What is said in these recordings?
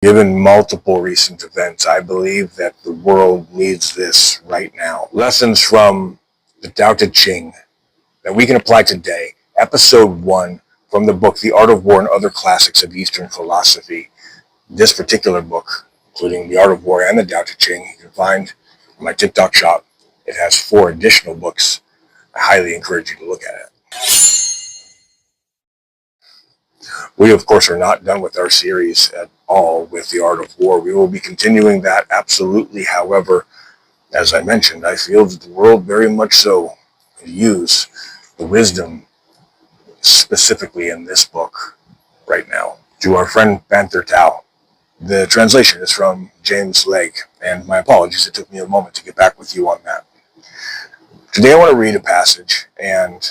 Given multiple recent events, I believe that the world needs this right now. Lessons from the Tao Te Ching that we can apply today. Episode 1 from the book The Art of War and Other Classics of Eastern Philosophy. This particular book, including The Art of War and the Tao Te Ching, you can find in my TikTok shop. It has 4 additional books. I highly encourage you to look at it. We, of course, are not done with our series at all with The Art of War. We will be continuing that absolutely. However, as I mentioned, I feel that the world very much so use the wisdom specifically in this book right now. To our friend Panther Tao. The translation is from James Legge, and my apologies, it took me a moment to get back with you on that. Today I want to read a passage and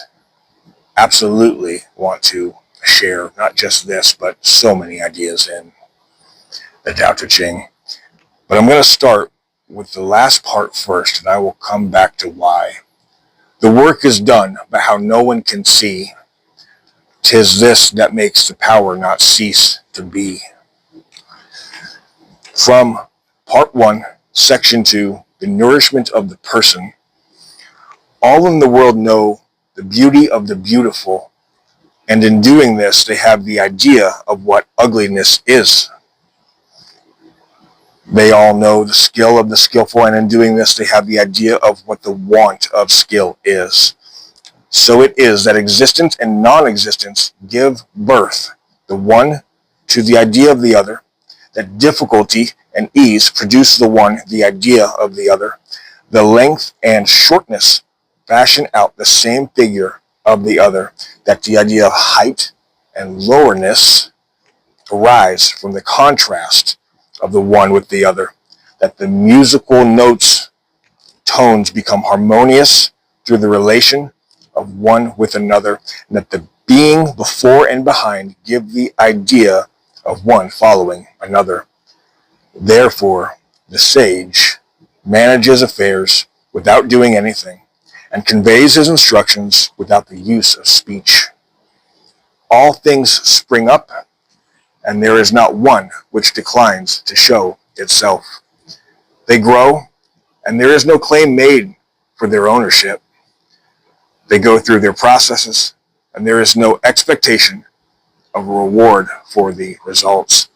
absolutely want to share not just this, but so many ideas in the Tao Te Ching. But I'm going to start with the last part first, and I will come back to why. The work is done, but how no one can see. 'Tis this that makes the power not cease to be. From Part 1, Section 2, The Nourishment of the Person. All in the world know the beauty of the beautiful, and in doing this, they have the idea of what ugliness is. They all know the skill of the skillful, and in doing this, they have the idea of what the want of skill is. So it is that existence and non-existence give birth, the one to the idea of the other, that difficulty and ease produce the one, the idea of the other, the length and shortness fashion out the same figure of the other, that the idea of height and lowerness arise from the contrast of the one with the other, that the musical notes, tones become harmonious through the relation of one with another, and that the being before and behind give the idea of one following another. Therefore, the sage manages affairs without doing anything, and conveys his instructions without the use of speech. All things spring up, and there is not one which declines to show itself. They grow, and there is no claim made for their ownership. They go through their processes, and there is no expectation of a reward for the results.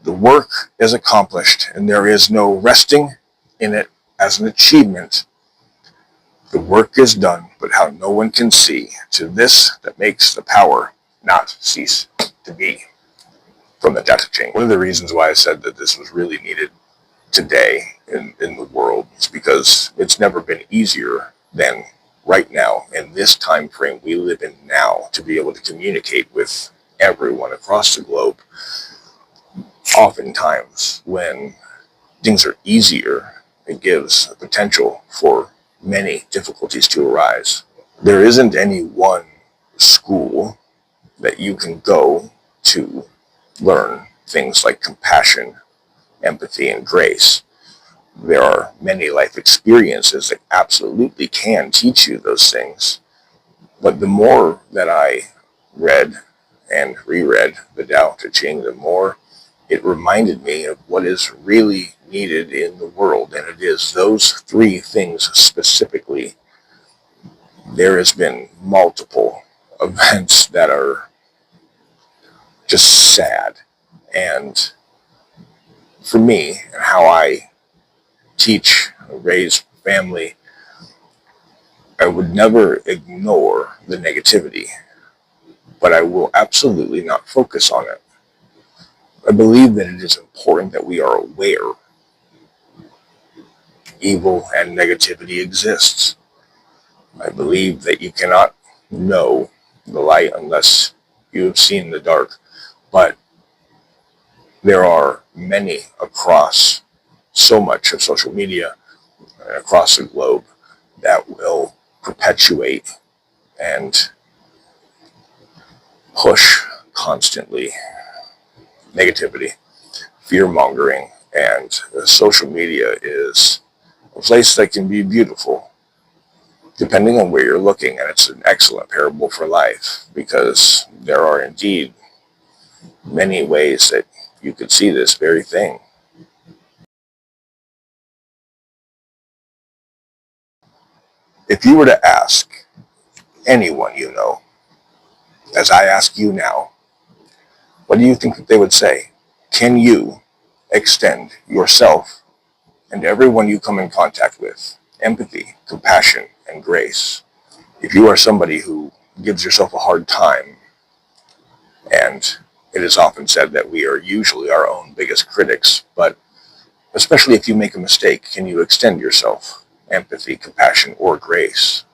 The work is accomplished, and there is no resting in it as an achievement. The work is done, but how no one can see. To this that makes the power not cease to be. From the Tao Te Ching. One of the reasons why I said that this was really needed today in the world is because it's never been easier than right now in this time frame we live in now to be able to communicate with everyone across the globe. Oftentimes when things are easier, it gives the potential for many difficulties to arise. There isn't any one school that you can go to learn things like compassion, empathy, and grace. There are many life experiences that absolutely can teach you those things. But the more that I read and reread the Tao Te Ching, the more it reminded me of what is really needed in the world, and it is those 3 things specifically. There has been multiple events that are just sad, and for me and how I teach, raise family, I would never ignore the negativity, but I will absolutely not focus on it. I believe that it is important that we are aware evil and negativity exists. I believe that you cannot know the light unless you have seen the dark, but there are many across so much of social media and across the globe that will perpetuate and push constantly negativity, fear-mongering, and social media is a place that can be beautiful depending on where you're looking, and it's an excellent parable for life because there are indeed many ways that you could see this very thing. If you were to ask anyone you know, as I ask you now, what do you think that they would say? Can you extend yourself and everyone you come in contact with empathy, compassion, and grace? If you are somebody who gives yourself a hard time, and it is often said that we are usually our own biggest critics, but especially if you make a mistake, can you extend yourself empathy, compassion, or grace?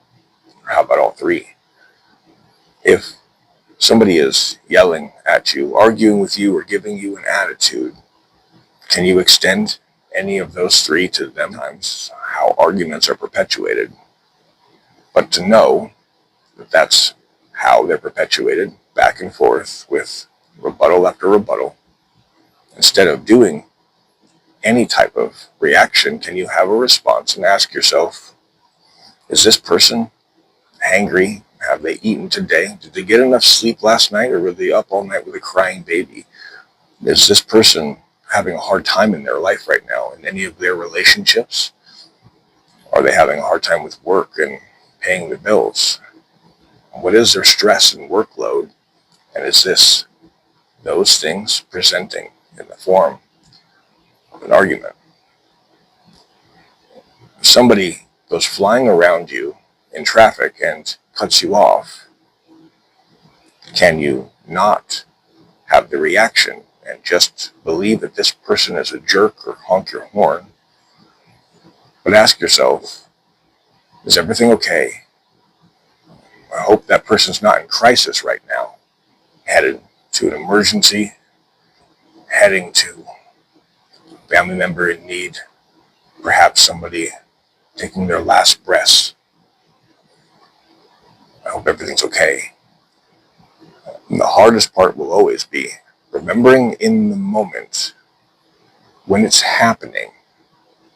Or how about all three? If somebody is yelling at you, arguing with you, or giving you an attitude, can you extend any of those three to them? Times how arguments are perpetuated. But to know that that's how they're perpetuated, back and forth with rebuttal after rebuttal, instead of doing any type of reaction, can you have a response and ask yourself, is this person hangry? Have they eaten today? Did they get enough sleep last night, or were they up all night with a crying baby? Is this person having a hard time in their life right now in any of their relationships? Are they having a hard time with work and paying the bills? What is their stress and workload? And is this those things presenting in the form of an argument? If somebody goes flying around you in traffic and cuts you off, can you not have the reaction and just believe that this person is a jerk or honk your horn, but ask yourself, is everything okay? I hope that person's not in crisis right now, headed to an emergency, heading to a family member in need, perhaps somebody taking their last breaths. I hope everything's okay. And the hardest part will always be remembering in the moment when it's happening.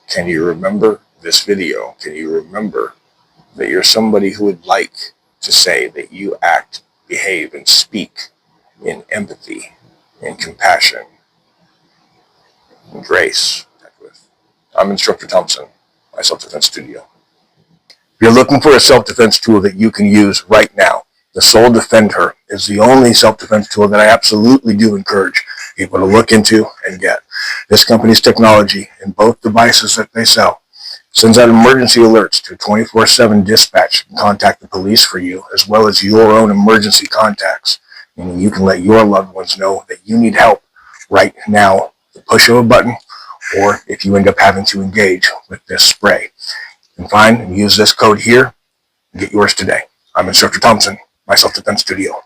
Can you remember this video? Can you remember that you're somebody who would like to say that you act, behave, and speak in empathy, in compassion, and grace? I'm Instructor Thompson, my self-defense studio. If you're looking for a self-defense tool that you can use right now, the Soul Defender is the only self-defense tool that I absolutely do encourage people to look into and get. This company's technology in both devices that they sell sends out emergency alerts to 24/7 dispatch and contact the police for you, as well as your own emergency contacts. Meaning you can let your loved ones know that you need help right now, the push of a button, or if you end up having to engage with this spray. You can find and use this code here and get yours today. I'm Instructor Thompson, my self-defense studio.